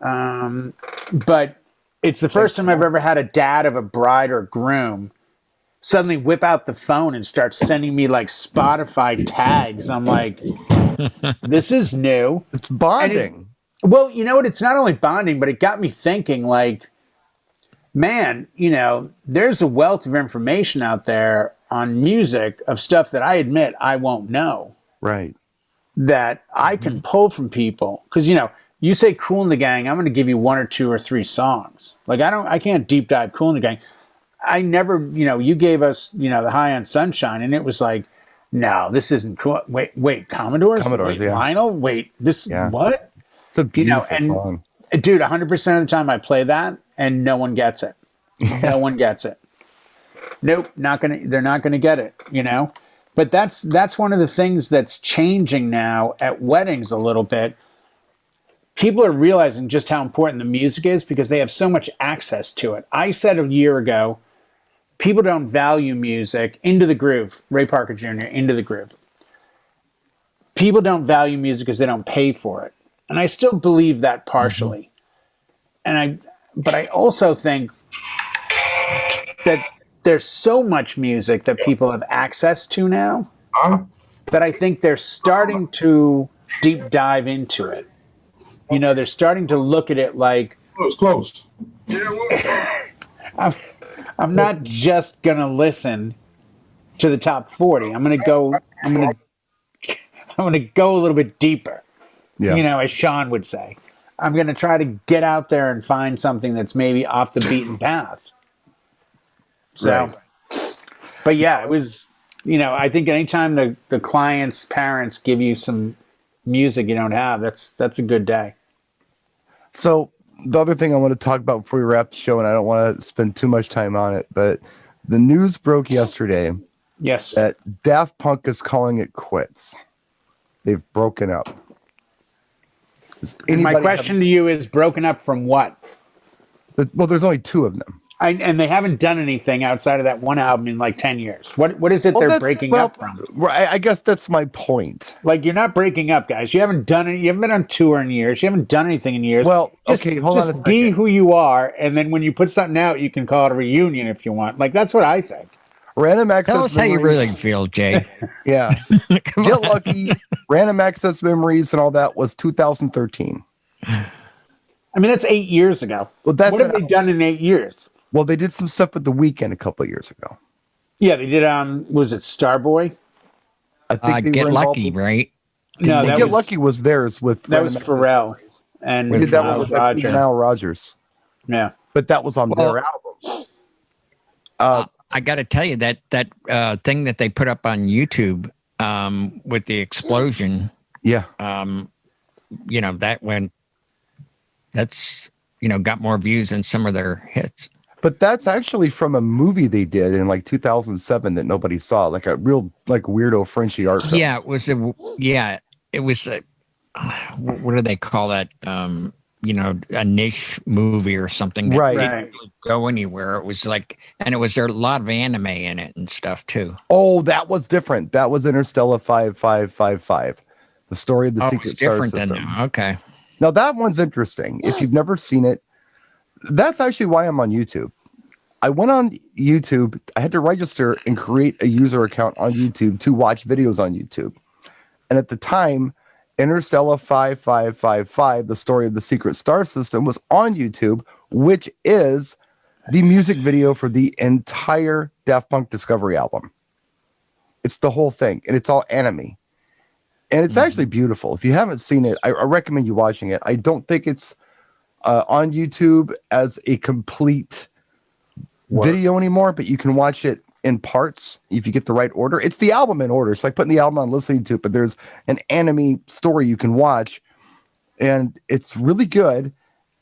But it's the first time I've ever had a dad of a bride or groom suddenly whip out the phone and start sending me like Spotify tags. I'm like, this is new. It's bonding. Well, you know what? It's not only bonding, but it got me thinking like, man, there's a wealth of information out there on music of stuff that I admit I won't know. Right. That I can pull from people. Because, you say Kool and the Gang, I'm going to give you 1 or 2 or 3 songs. Like, I can't deep dive Kool and the Gang. I never, you gave us, the High on Sunshine, and it was like, no, this isn't cool. Wait, Commodores? Commodores, wait, yeah. Lionel? Wait, this, what? It's a beautiful song. Dude, 100% of the time I play that, and no one gets it. Yeah. No one gets it. Nope, they're not gonna get it, But that's one of the things that's changing now at weddings a little bit. People are realizing just how important the music is because they have so much access to it. I said a year ago, people don't value music. Into the Groove, Ray Parker Jr., Into the Groove. People don't value music because they don't pay for it. And I still believe that partially. But I also think that there's so much music that people have access to now that I think they're starting to deep dive into it. They're starting to look at it like, it was close. I'm not just gonna listen to the top 40. I'm gonna go a little bit deeper. Yeah. As Sean would say. I'm gonna try to get out there and find something that's maybe off the beaten path. So, right. But yeah, it was, I think anytime the client's parents give you some music you don't have, that's a good day. So the other thing I want to talk about before we wrap the show, and I don't want to spend too much time on it, but the news broke yesterday. Yes. That Daft Punk is calling it quits. They've broken up. And my question to you is, broken up from what? Well, there's only 2 of them. And they haven't done anything outside of that one album in like 10 years. What is it they're breaking up from? I guess that's my point. Like, you're not breaking up, guys. You haven't done it. You haven't been on tour in years. You haven't done anything in years. Well, hold on a second. Just be who you are, and then when you put something out, you can call it a reunion if you want. Like, that's what I think. Random Access Tell us how you really feel, Jay. Yeah. Get Lucky, Random Access Memories, and all that was 2013. I mean, that's 8 years ago. Well, what have they done in 8 years? Well, they did some stuff with The Weeknd a couple of years ago. Yeah, they did. Was it Starboy? I think they Get were Lucky, right? No, Get Lucky was theirs with that was Pharrell and with Nile Rodgers. Yeah, but that was on their album. I got to tell you that thing that they put up on YouTube with the explosion. Yeah. That went. That's got more views than some of their hits. But that's actually from a movie they did in like 2007 that nobody saw, like a real weirdo Frenchy art film. Yeah, it was what do they call that? A niche movie or something that didn't really go anywhere. It was like, and there a lot of anime in it and stuff too. Oh, that was different. That was Interstellar 5555, the story of the secret star system. Okay. Now that one's interesting. If you've never seen it, that's actually why I'm on YouTube. I went on YouTube. I had to register and create a user account on YouTube to watch videos on YouTube. And at the time, Interstellar 5555, the story of the secret star system, was on YouTube, which is the music video for the entire Daft Punk Discovery album. It's the whole thing, and it's all anime. and it's actually beautiful. If you haven't seen it, I recommend you watching it. I don't think it's on YouTube as a complete video anymore, but you can watch it in parts if you get the right order. It's the album in order. It's like putting the album on, listening to it, but there's an anime story you can watch, and it's really good.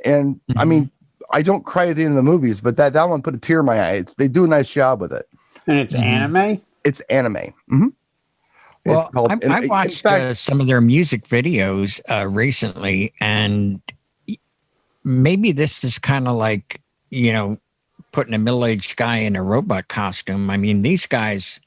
And I mean, I don't cry at the end of the movies, but that one put a tear in my eye. They do a nice job with it. And it's anime? It's anime. Well, I watched some of their music videos recently, and maybe this is kind of like, putting a middle-aged guy in a robot costume. I mean, these guys,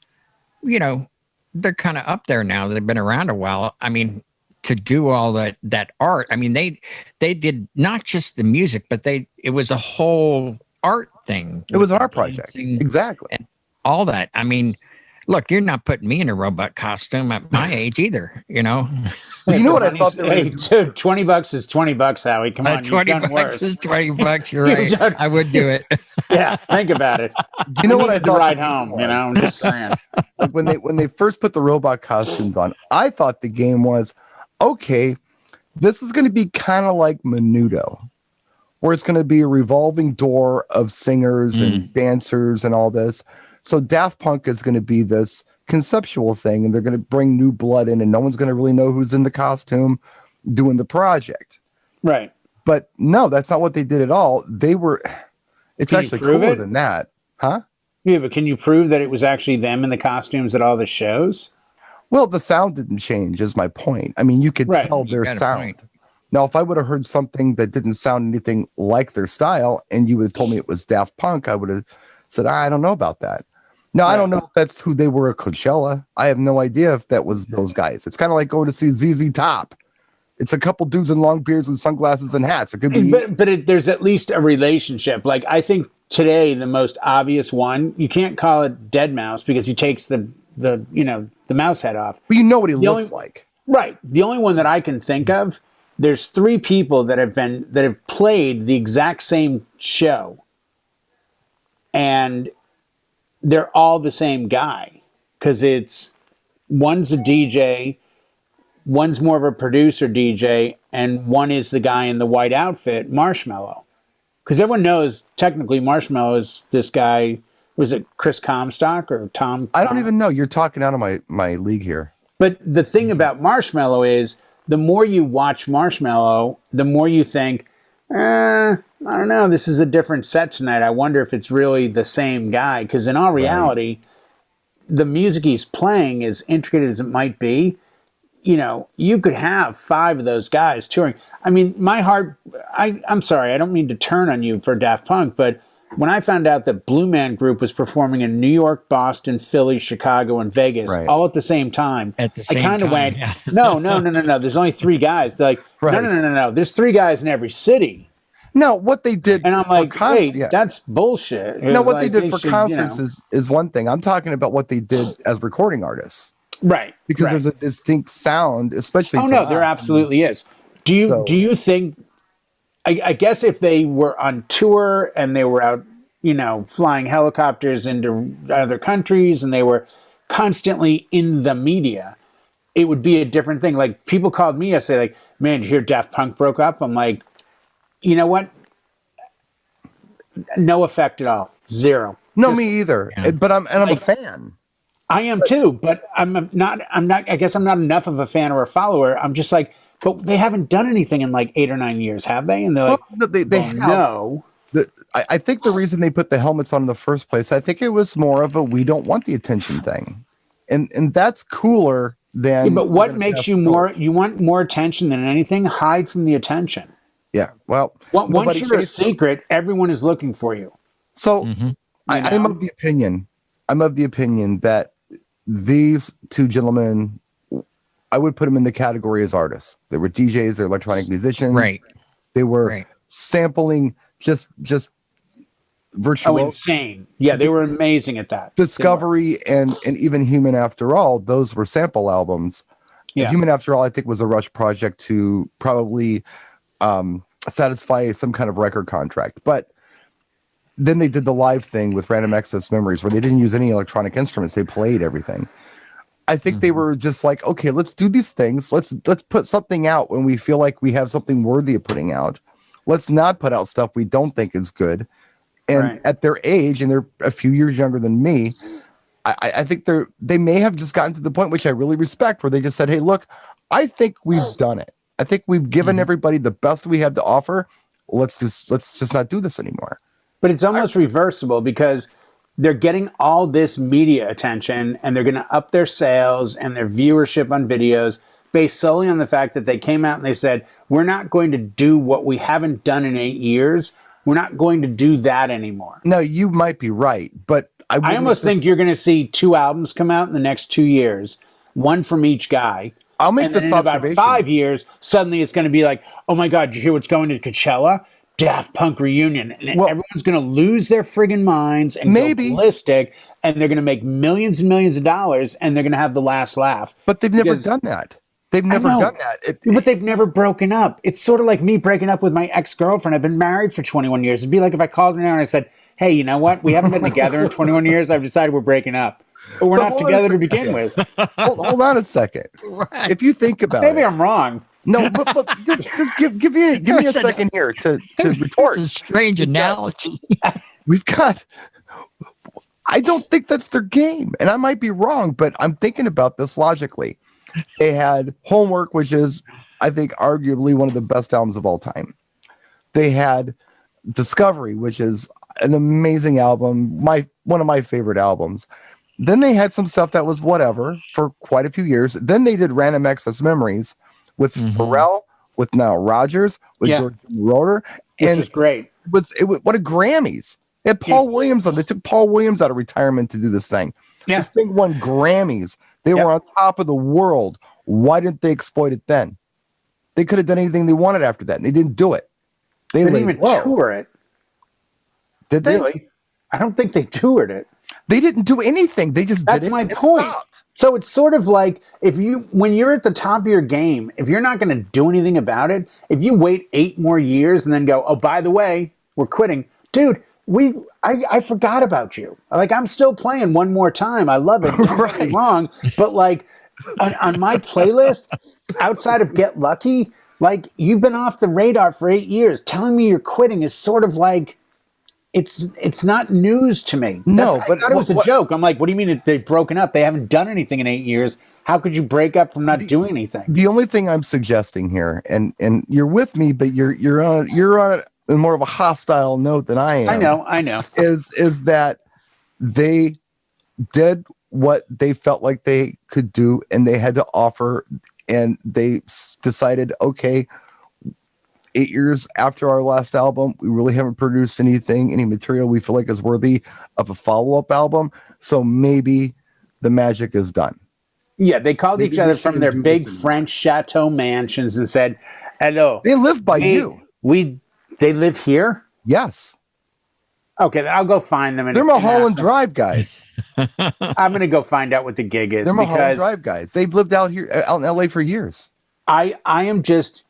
they're kind of up there now. They've been around a while. I mean, to do all that art. I mean, they did not just the music, but it was a whole art thing. It was an art project. Exactly. And all that. I mean, look, you're not putting me in a robot costume at my age either, You know what I thought? Hey, dude, $20 is $20, Howie. Come on, $20 is $20. You're right. I would do it. Yeah, think about it. You know what I thought? Ride home. I'm just saying. Like when they first put the robot costumes on, I thought the game was okay. This is going to be kind of like Menudo, where it's going to be a revolving door of singers and dancers and all this. So Daft Punk is going to be this conceptual thing, and they're going to bring new blood in, and no one's going to really know who's in the costume doing the project. Right. But no, that's not what they did at all. It's Can actually cooler than that. Huh? Yeah, but can you prove that it was actually them in the costumes at all the shows? Well, the sound didn't change, is my point. I mean, you could tell their sound. Now, if I would have heard something that didn't sound anything like their style, and you would have told me it was Daft Punk, I would have said, I don't know about that. Now, I don't know if that's who they were at Coachella. I have no idea if that was those guys. It's kind of like going to see ZZ Top. It's a couple dudes in long beards and sunglasses and hats. It could be, but there's at least a relationship. Like, I think today the most obvious one, you can't call it Dead Mouse because he takes the mouse head off. But you know what he looks like, right? The only one that I can think of, there's 3 people that have played the exact same show, and they're all the same guy, because one's a DJ, one's more of a producer DJ, and one is the guy in the white outfit, Marshmallow. Because everyone knows technically Marshmallow is this guy. Was it Chris Comstock or Tom? I don't even know. You're talking out of my league here. But the thing about Marshmallow is, the more you watch Marshmallow, the more you think, I don't know, this is a different set tonight. I wonder if it's really the same guy. Because in all reality, the music he's playing, as intricate as it might be, you could have 5 of those guys touring. I mean, my heart, I'm sorry, I don't mean to turn on you for Daft Punk, but when I found out that Blue Man Group was performing in New York, Boston, Philly, Chicago, and Vegas all at the same time, I kind of went, no. There's only 3 guys. They're like, no. There's 3 guys in every city. No, what they did, and I'm like, hey, that's bullshit. What they did for concerts is one thing. I'm talking about what they did as recording artists, right? Because there's a distinct sound, especially. Oh no, there absolutely is. Do you think? I guess if they were on tour and they were out, flying helicopters into other countries and they were constantly in the media, it would be a different thing. Like, people called me yesterday, like, man, did you hear Daft Punk broke up? I'm like, you know what? No effect at all. 0. No, me either. Yeah. But I'm a fan. I am too, but I'm not, I guess I'm not enough of a fan or a follower. I'm just like, but they haven't done anything in like 8 or 9 years, have they? And they're like, they have. No. I think the reason they put the helmets on in the first place, I think it was more of a we don't want the attention thing. And that's cooler than... Yeah, but what makes you more... You want more attention than anything? Hide from the attention. Yeah, well... Once you're a secret, everyone is looking for you. So, I'm of the opinion that these 2 gentlemen... I would put them in the category as artists. They were DJs, they're electronic musicians. Right. They were sampling just virtual. Oh, insane. Yeah, they were amazing at that. Discovery and even Human After All, those were sample albums. Yeah. Human After All, I think, was a Rush project to probably satisfy some kind of record contract. But then they did the live thing with Random Access Memories where they didn't use any electronic instruments. They played everything. I think they were just like, okay, let's do these things. Let's put something out when we feel like we have something worthy of putting out. Let's not put out stuff we don't think is good. And at their age, and they're a few years younger than me, I think they may have just gotten to the point, which I really respect, where they just said, hey, look, I think we've done it. I think we've given everybody the best we have to offer. Let's just not do this anymore. But it's almost reversible, because they're getting all this media attention and they're going to up their sales and their viewership on videos based solely on the fact that they came out and they said, we're not going to do what we haven't done in 8 years. We're not going to do that anymore. No, you might be right, but I almost think you're going to see 2 albums come out in the next 2 years, one from each guy. I'll make and this then in about observation. 5 years, suddenly it's going to be like, oh my God, did you hear what's going to Coachella? Daft Punk reunion. And everyone's going to lose their friggin' minds and go ballistic, and they're going to make millions and millions of dollars, and they're going to have the last laugh. But they've never done that. They've never done that. But they've never broken up. It's sort of like me breaking up with my ex-girlfriend. I've been married for 21 years. It'd be like if I called her now and I said, hey, you know what? We haven't been together in 21 years. I've decided we're breaking up. But we're not together to begin with. Hold on a second. Right. If you think about Maybe I'm wrong. No, but just give me a second here to retort. It's a strange analogy. We've got... I don't think that's their game. And I might be wrong, but I'm thinking about this logically. They had Homework, which is, I think, arguably one of the best albums of all time. They had Discovery, which is an amazing album, one of my favorite albums. Then they had some stuff that was whatever for quite a few years. Then they did Random Access Memories with Pharrell, with Nile Rodgers, with George Roeder. Which was great. It was what a Grammys. They had Paul Williams on. They took Paul Williams out of retirement to do this thing. Yeah. This thing won Grammys. They were on top of the world. Why didn't they exploit it then? They could have done anything they wanted after that, and they didn't do it. They didn't even tour it. Did they? Really? I don't think they toured it. They didn't do anything. They just That's my point. So it's sort of like when you're at the top of your game, if you're not going to do anything about it, if you wait 8 more years and then go, oh, by the way, we're quitting, dude. I forgot about you. Like, I'm still playing one more time. I love it. Don't get me wrong. But like on my playlist, outside of Get Lucky, like, you've been off the radar for 8 years. Telling me you're quitting is sort of like, it's not news to me. No, but I thought it was a joke. I'm like, what do you mean they've broken up? They haven't done anything in 8 years. How could you break up from not doing anything? The only thing I'm suggesting here, and you're with me, but you're on more of a hostile note than I am. I know. Is that they did what they felt like they could do, and they had to offer, and they decided, okay, 8 years after our last album, we really haven't produced any material we feel like is worthy of a follow-up album. So maybe the magic is done. Yeah, they called each other from their big French chateau mansions and said, hello. They live by you. They live here? Yes. Okay, I'll go find them. They're Mulholland Drive guys. I'm going to go find out what the gig is. They're Mulholland Drive guys. They've lived out in LA for years. I am just,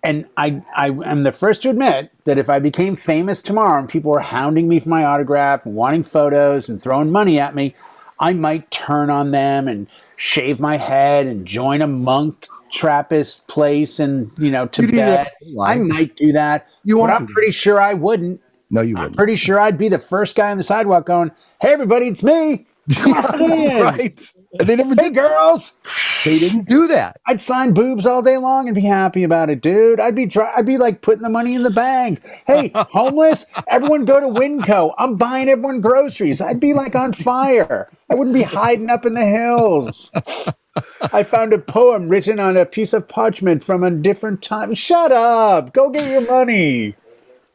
and I am the first to admit that if I became famous tomorrow and people were hounding me for my autograph and wanting photos and throwing money at me, I might turn on them and shave my head and join a monk Trappist place in, Tibet. I might do that, but I'm pretty sure I wouldn't. No, you wouldn't. I'm pretty sure I'd be the first guy on the sidewalk going, hey, everybody, it's me. Come on in. Right. And they never did. Hey, girls. They didn't do that. I'd sign boobs all day long and be happy about it, dude. I'd be like putting the money in the bank. Hey, homeless, everyone go to Winco. I'm buying everyone groceries. I'd be like on fire. I wouldn't be hiding up in the hills. I found a poem written on a piece of parchment from a different time. Shut up. Go get your money.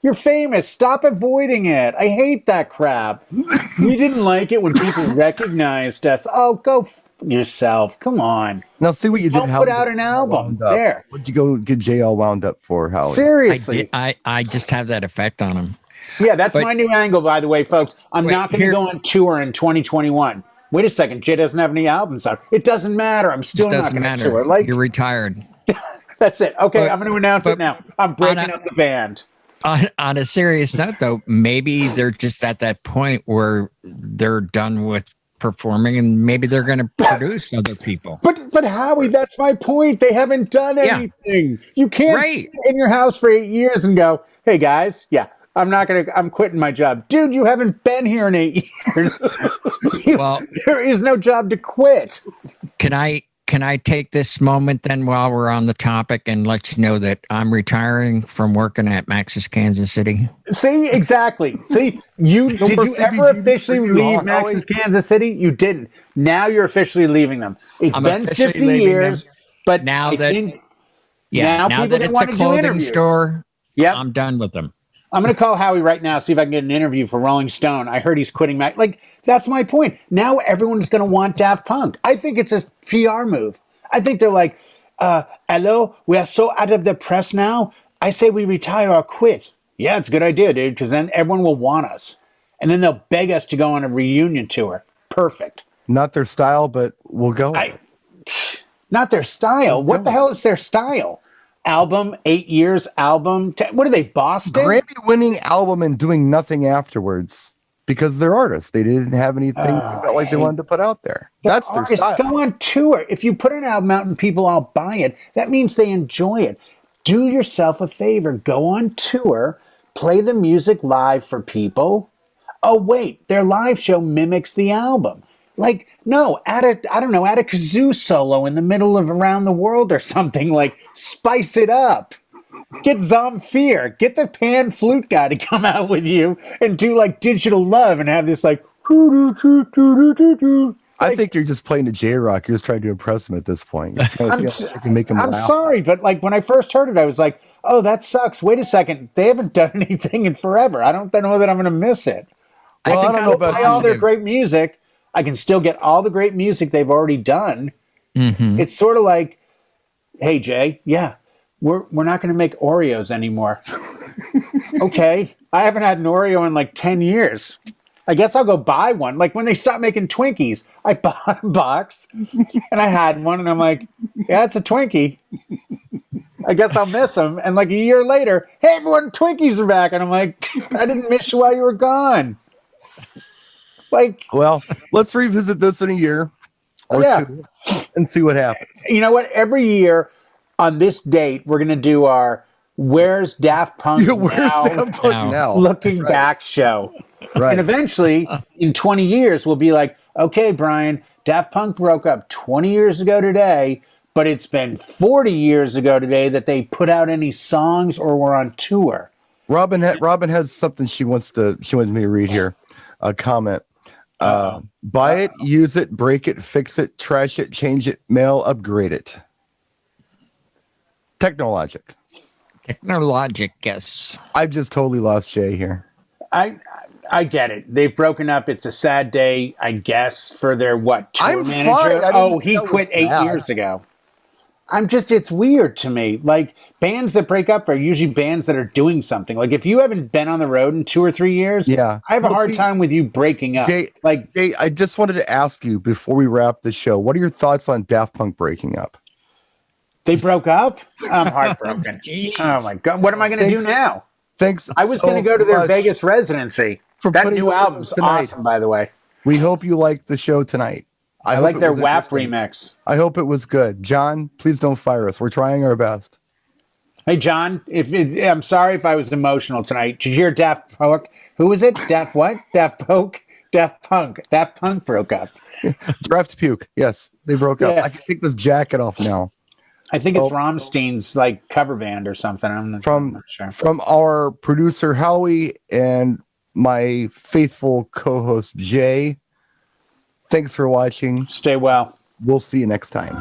You're famous. Stop avoiding it. I hate that crap. We didn't like it when people recognized us. Oh, go yourself. Come on. Now see what you did. Don't put out an album. There. What'd you go get JL wound up for, Howie? Seriously. I just have that effect on him. Yeah, that's my new angle, by the way, folks. I'm not going to go on tour in 2021. Wait a second. Jay doesn't have any albums out. It doesn't matter. I'm still not going to tour. Like, you're retired. That's it. Okay, I'm going to announce it now. I'm breaking up the band. On a serious note, though, maybe they're just at that point where they're done with performing, and maybe they're going to produce other people. But Howie, that's my point. They haven't done anything. You can't sit in your house for 8 years and go, "Hey guys, I'm quitting my job." Dude, you haven't been here in 8 years. Well, there is no job to quit. Can I take this moment then while we're on the topic and let you know that I'm retiring from working at Max's Kansas City? See, exactly. See, did you ever officially leave Max's Kansas City? You didn't. Now you're officially leaving them. It's been 50 years, but now now people that don't it's want a to do clothing interviews. store, Yep. I'm done with them. I'm going to call Howie right now, see if I can get an interview for Rolling Stone. I heard he's quitting Mac. Like, that's my point. Now everyone's going to want Daft Punk. I think it's a PR move. I think they're like, hello, we are so out of the press now. I say we retire or quit. Yeah, it's a good idea, dude, because then everyone will want us. And then they'll beg us to go on a reunion tour. Perfect. Not their style, but we'll go. Not their style. What the hell is their style? Album, 8 years, album. What are they, Boston? Grammy-winning album and doing nothing afterwards because they're artists. They didn't have anything they wanted to put out there. That's their style. Go on tour. If you put an album out and people all buy it, that means they enjoy it. Do yourself a favor. Go on tour. Play the music live for people. Oh, wait. Their live show mimics the album. Like, no, add a kazoo solo in the middle of Around the World or something. Like, spice it up. Get Zamfir. Get the pan flute guy to come out with you and do like Digital Love and have this like. I think you're just playing the J-Rock. You're just trying to impress him at this point. I'm sorry, but like when I first heard it, I was like, oh, that sucks. Wait a second. They haven't done anything in forever. I don't know that I'm going to miss it. Well, I don't know about all their great music. I can still get all the great music they've already done. Mm-hmm. It's sort of like, hey, Jay, we're not going to make Oreos anymore. Okay. I haven't had an Oreo in like 10 years. I guess I'll go buy one. Like when they stopped making Twinkies, I bought a box and I had one and I'm like, yeah, it's a Twinkie. I guess I'll miss them. And like a year later, hey, everyone, Twinkies are back. And I'm like, I didn't miss you while you were gone. Like, well, let's revisit this in a year or two and see what happens. You know what? Every year on this date, we're going to do our Where's Daft Punk Now Looking Back show. Right. And eventually, in 20 years, we'll be like, okay, Brian, Daft Punk broke up 20 years ago today, but it's been 40 years ago today that they put out any songs or were on tour. Robin has something she wants me to read here. A comment. Buy it, use it, break it, fix it, trash it, change it, mail, upgrade it. Technologic, yes. I've just totally lost Jay here. I get it. They've broken up. It's a sad day, I guess, for their tour manager. Fine. He quit 8 years ago. It's weird to me. Like, bands that break up are usually bands that are doing something. Like, if you haven't been on the road in 2 or 3 years, I have a hard time with you breaking up. Jay, I just wanted to ask you before we wrap the show, what are your thoughts on Daft Punk breaking up? They broke up? I'm heartbroken. Oh, my God. What am I going to do now? Thanks. I was going to go to their Vegas residency. That new album's awesome, by the way. We hope you like the show tonight. I like their WAP remix. I hope it was good. John, please don't fire us. We're trying our best. Hey, John, I'm sorry if I was emotional tonight. Did you hear Daft Punk? Who was it? Daft what? Daft Punk? Daft Punk. Daft Punk broke up. Draft Puke. Yes, they broke up. I can take this jacket off now. I think it's Rammstein's like cover band or something. I'm not sure. From our producer Howie and my faithful co-host Jay. Thanks for watching. Stay well. We'll see you next time.